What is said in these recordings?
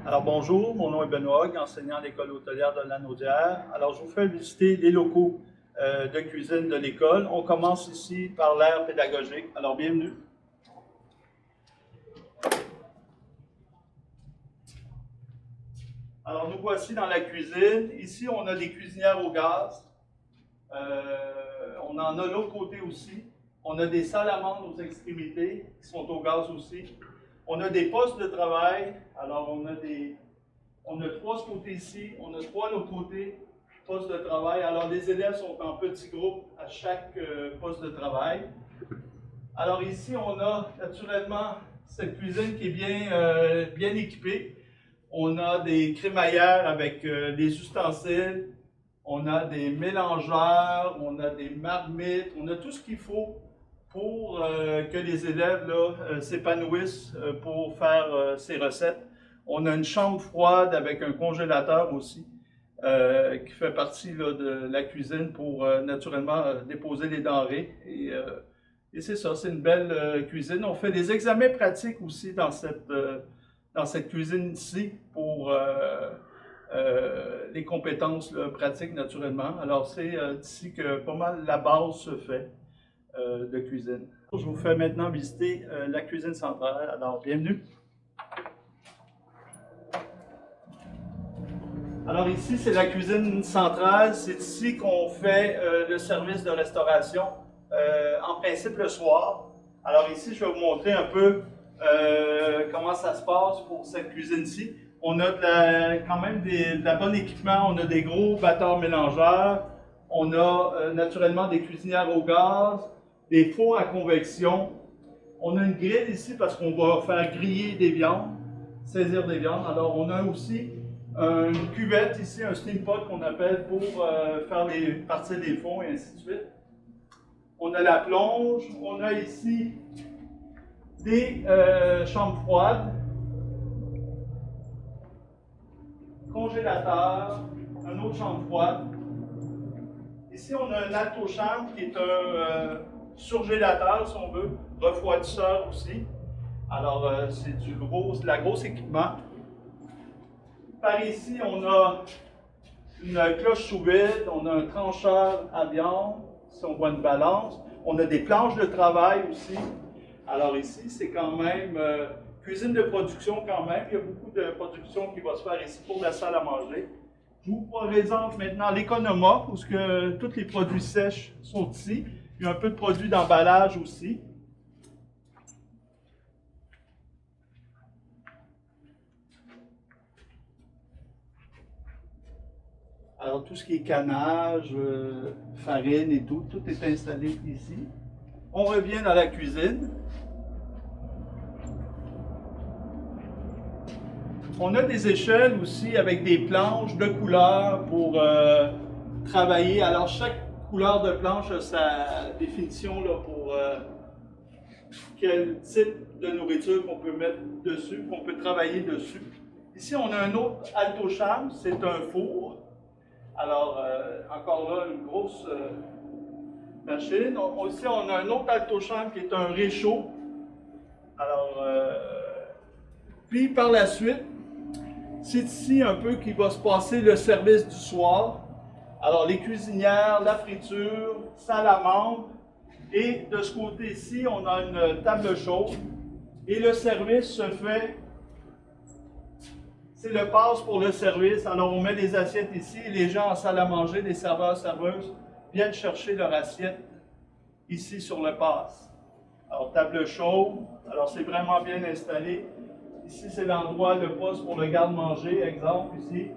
Alors bonjour, mon nom est Benoît Hogg, enseignant à l'école hôtelière de Lanaudière. Alors je vous fais visiter les locaux de cuisine de l'école. On commence ici par l'aire pédagogique. Alors bienvenue. Alors nous voici dans la cuisine. Ici on a des cuisinières au gaz. On en a de l'autre côté aussi. On a des salamandres aux extrémités qui sont au gaz aussi. On a des postes de travail. Alors on a trois ce côté ici, on a trois de l'autre côté, postes de travail. Alors les élèves sont en petits groupes à chaque poste de travail. Alors ici on a naturellement cette cuisine qui est bien équipée. On a des crémaillères avec des ustensiles. On a des mélangeurs, on a des marmites, on a tout ce qu'il faut pour que les élèves s'épanouissent pour faire ces recettes. On a une chambre froide avec un congélateur aussi qui fait partie là, de la cuisine pour naturellement déposer les denrées. Et c'est ça, c'est une belle cuisine. On fait des examens pratiques aussi dans cette cuisine ici pour les compétences pratiques naturellement. Alors c'est ici que pas mal la base se fait de cuisine. Je vous fais maintenant visiter la cuisine centrale. Alors bienvenue. Alors ici c'est la cuisine centrale. C'est ici qu'on fait le service de restauration en principe le soir. Alors ici je vais vous montrer un peu comment ça se passe pour cette cuisine-ci. On a quand même de la bonne équipement, on a des gros batteurs mélangeurs, on a naturellement des cuisinières au gaz, des fours à convection. On a une grille ici parce qu'on va faire griller des viandes, saisir des viandes. Alors on a aussi une cuvette ici, un steam pot qu'on appelle pour faire partir des fonds et ainsi de suite. On a la plonge, on a ici des chambres froides, congélateur, une autre chambre froide. Ici, on a un alto-chambre qui est un surgélateur, si on veut, refroidisseur aussi. Alors, c'est de la grosse équipement. Par ici, on a une cloche sous vide, on a un trancheur à viande, si on voit une balance. On a des planches de travail aussi. Alors ici, c'est quand même cuisine de production quand même. Il y a beaucoup de production qui va se faire ici pour la salle à manger. Je vous présente maintenant l'économa, où tous les produits sèches sont ici. Il y a un peu de produits d'emballage aussi. Alors tout ce qui est canage, farine et tout est installé ici. On revient dans la cuisine. On a des échelles aussi avec des planches de couleurs pour travailler. Alors, chaque couleur de planche a sa définition là, pour quel type de nourriture qu'on peut mettre dessus, qu'on peut travailler dessus. Ici, on a un autre alto-chambre, c'est un four. Alors, encore là, une grosse machine. Aussi, on a un autre alto-chambre qui est un réchaud. Alors, puis par la suite, c'est ici un peu qu'il va se passer le service du soir. Alors, les cuisinières, la friture, salamandre. Et de ce côté-ci, on a une table chaude. Et le service se fait, c'est le passe pour le service. Alors, on met les assiettes ici. Et les gens en salle à manger, les serveurs, serveuses, viennent chercher leur assiette ici sur le passe. Alors, table chaude. Alors, c'est vraiment bien installé. Ici, c'est l'endroit, le poste pour le garde-manger, exemple, ici.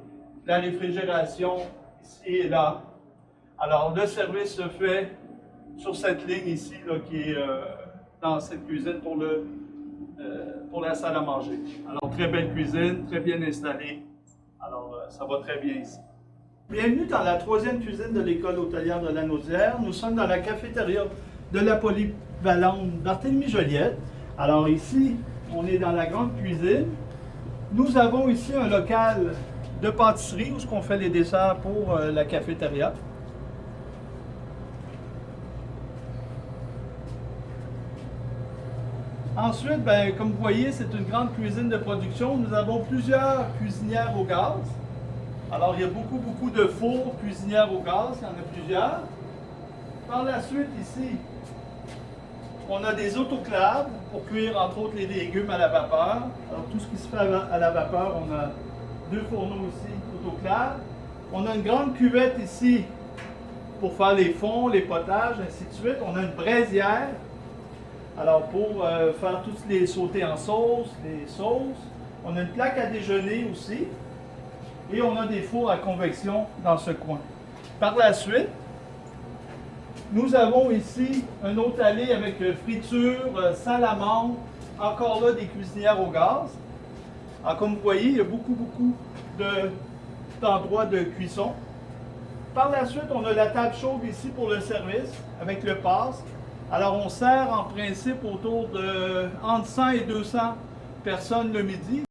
La réfrigération, ici et là. Alors, le service se fait sur cette ligne ici, là, qui est dans cette cuisine pour la salle à manger. Alors, très belle cuisine, très bien installée. Alors, ça va très bien ici. Bienvenue dans la troisième cuisine de l'école hôtelière de Lanaudière. Nous sommes dans la cafétéria de la polyvalente Barthélemy-Joliette. Alors ici, on est dans la grande cuisine. Nous avons ici un local de pâtisserie où on fait les desserts pour la cafétéria. Ensuite, ben, comme vous voyez, c'est une grande cuisine de production. Nous avons plusieurs cuisinières au gaz. Alors, il y a beaucoup de fours cuisinières au gaz. Il y en a plusieurs. Par la suite, ici, on a des autoclaves pour cuire, entre autres, les légumes à la vapeur. Alors, tout ce qui se fait à la vapeur, on a 2 fourneaux ici, autoclaves. On a une grande cuvette ici pour faire les fonds, les potages, ainsi de suite. On a une braisière. Alors, pour faire tous les sautés en sauce, les sauces. On a une plaque à déjeuner aussi. Et on a des fours à convection dans ce coin. Par la suite, nous avons ici un autre allée avec friture, salamandre, encore là des cuisinières au gaz. Alors, comme vous voyez, il y a beaucoup d'endroits de cuisson. Par la suite, on a la table chaude ici pour le service avec le passe. Alors, on sert en principe autour de entre 100 et 200 personnes le midi.